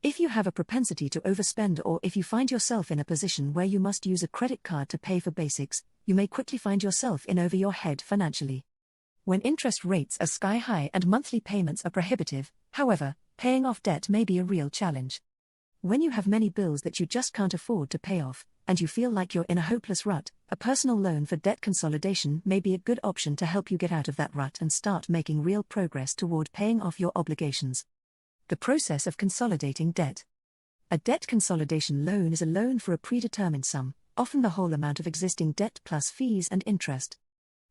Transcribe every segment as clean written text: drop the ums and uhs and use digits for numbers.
If you have a propensity to overspend, or if you find yourself in a position where you must use a credit card to pay for basics, you may quickly find yourself in over your head financially. When interest rates are sky high and monthly payments are prohibitive, however, paying off debt may be a real challenge. When you have many bills that you just can't afford to pay off, and you feel like you're in a hopeless rut, a personal loan for debt consolidation may be a good option to help you get out of that rut and start making real progress toward paying off your obligations. The process of consolidating debt. A debt consolidation loan is a loan for a predetermined sum, often the whole amount of existing debt plus fees and interest.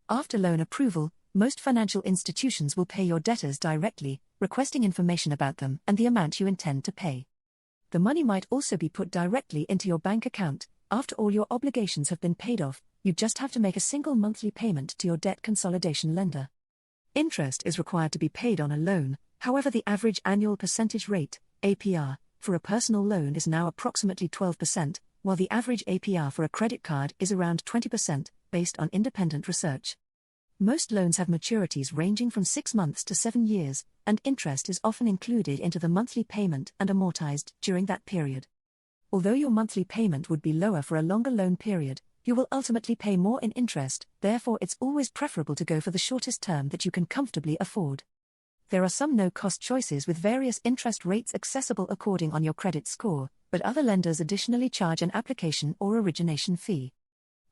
After loan approval, most financial institutions will pay your debtors directly, requesting information about them and the amount you intend to pay. The money might also be put directly into your bank account. After all your obligations have been paid off, you just have to make a single monthly payment to your debt consolidation lender. Interest is required to be paid on a loan, however the average annual percentage rate, APR, for a personal loan is now approximately 12%, while the average APR for a credit card is around 20%, based on independent research. Most loans have maturities ranging from 6 months to 7 years, and interest is often included into the monthly payment and amortized during that period. Although your monthly payment would be lower for a longer loan period, you will ultimately pay more in interest, therefore it's always preferable to go for the shortest term that you can comfortably afford. There are some no-cost choices with various interest rates accessible according on your credit score, but other lenders additionally charge an application or origination fee.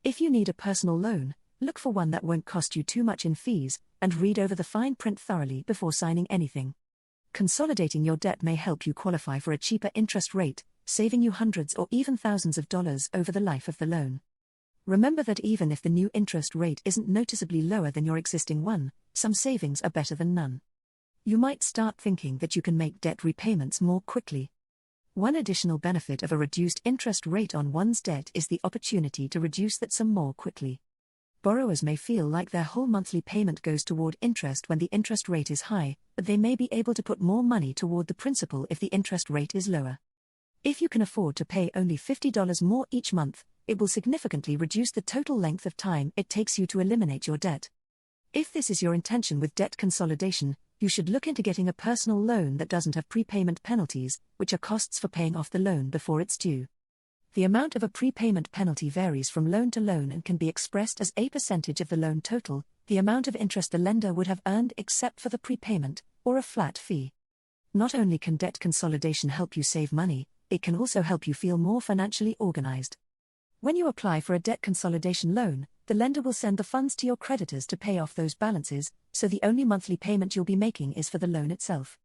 If you need a personal loan, look for one that won't cost you too much in fees, and read over the fine print thoroughly before signing anything. Consolidating your debt may help you qualify for a cheaper interest rate, saving you hundreds or even thousands of dollars over the life of the loan. Remember that even if the new interest rate isn't noticeably lower than your existing one, some savings are better than none. You might start thinking that you can make debt repayments more quickly. One additional benefit of a reduced interest rate on one's debt is the opportunity to reduce that sum more quickly. Borrowers may feel like their whole monthly payment goes toward interest when the interest rate is high, but they may be able to put more money toward the principal if the interest rate is lower. If you can afford to pay only $50 more each month, it will significantly reduce the total length of time it takes you to eliminate your debt. If this is your intention with debt consolidation, you should look into getting a personal loan that doesn't have prepayment penalties, which are costs for paying off the loan before it's due. The amount of a prepayment penalty varies from loan to loan and can be expressed as a percentage of the loan total, the amount of interest the lender would have earned except for the prepayment, or a flat fee. Not only can debt consolidation help you save money, it can also help you feel more financially organized. When you apply for a debt consolidation loan, the lender will send the funds to your creditors to pay off those balances, so the only monthly payment you'll be making is for the loan itself.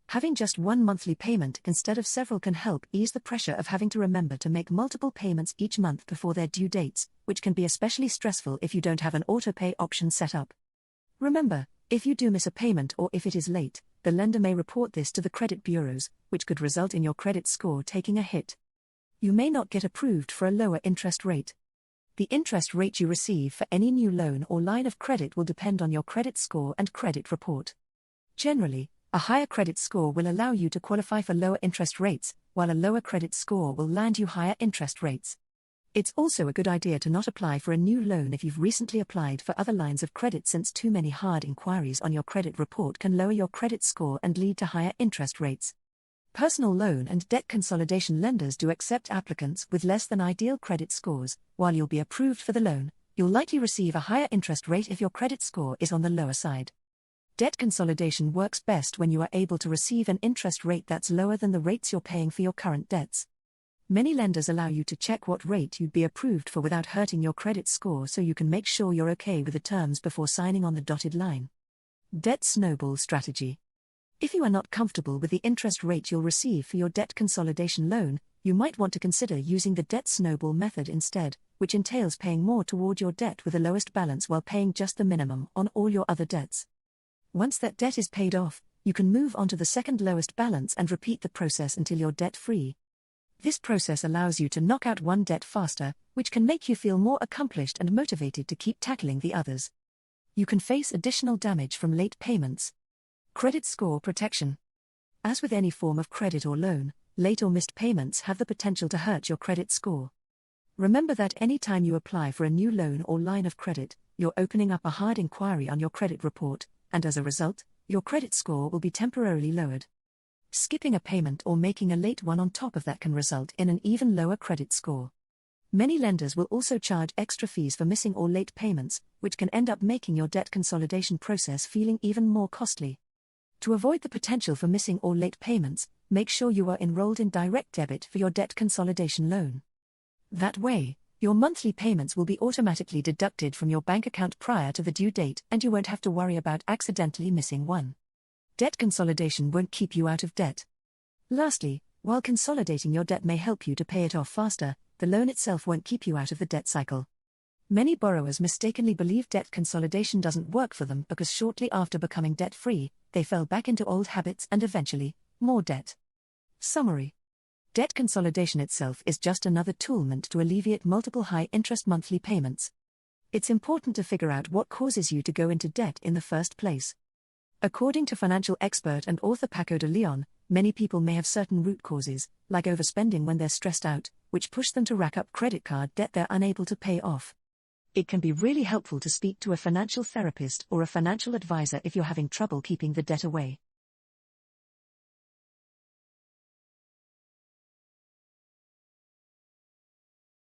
Having just one monthly payment instead of several can help ease the pressure of having to remember to make multiple payments each month before their due dates, which can be especially stressful if you don't have an auto-pay option set up. Remember, if you do miss a payment or if it is late, the lender may report this to the credit bureaus, which could result in your credit score taking a hit. You may not get approved for a lower interest rate. The interest rate you receive for any new loan or line of credit will depend on your credit score and credit report. Generally, a higher credit score will allow you to qualify for lower interest rates, while a lower credit score will land you higher interest rates. It's also a good idea to not apply for a new loan if you've recently applied for other lines of credit, since too many hard inquiries on your credit report can lower your credit score and lead to higher interest rates. Personal loan and debt consolidation lenders do accept applicants with less than ideal credit scores. While you'll be approved for the loan, you'll likely receive a higher interest rate if your credit score is on the lower side. Debt consolidation works best when you are able to receive an interest rate that's lower than the rates you're paying for your current debts. Many lenders allow you to check what rate you'd be approved for without hurting your credit score, so you can make sure you're okay with the terms before signing on the dotted line. Debt snowball strategy. If you are not comfortable with the interest rate you'll receive for your debt consolidation loan, you might want to consider using the debt snowball method instead, which entails paying more toward your debt with the lowest balance while paying just the minimum on all your other debts. Once that debt is paid off, you can move on to the second lowest balance and repeat the process until you're debt-free. This process allows you to knock out one debt faster, which can make you feel more accomplished and motivated to keep tackling the others. You can face additional damage from late payments. Credit score protection. As with any form of credit or loan, late or missed payments have the potential to hurt your credit score. Remember that any time you apply for a new loan or line of credit, you're opening up a hard inquiry on your credit report, and as a result, your credit score will be temporarily lowered. Skipping a payment or making a late one on top of that can result in an even lower credit score. Many lenders will also charge extra fees for missing or late payments, which can end up making your debt consolidation process feeling even more costly. To avoid the potential for missing or late payments, make sure you are enrolled in direct debit for your debt consolidation loan. That way, your monthly payments will be automatically deducted from your bank account prior to the due date and you won't have to worry about accidentally missing one. Debt consolidation won't keep you out of debt. Lastly, while consolidating your debt may help you to pay it off faster, the loan itself won't keep you out of the debt cycle. Many borrowers mistakenly believe debt consolidation doesn't work for them because shortly after becoming debt-free, they fell back into old habits and eventually, more debt. Summary: debt consolidation itself is just another tool meant to alleviate multiple high-interest monthly payments. It's important to figure out what causes you to go into debt in the first place. According to financial expert and author Paco de Leon, many people may have certain root causes, like overspending when they're stressed out, which push them to rack up credit card debt they're unable to pay off. It can be really helpful to speak to a financial therapist or a financial advisor if you're having trouble keeping the debt away.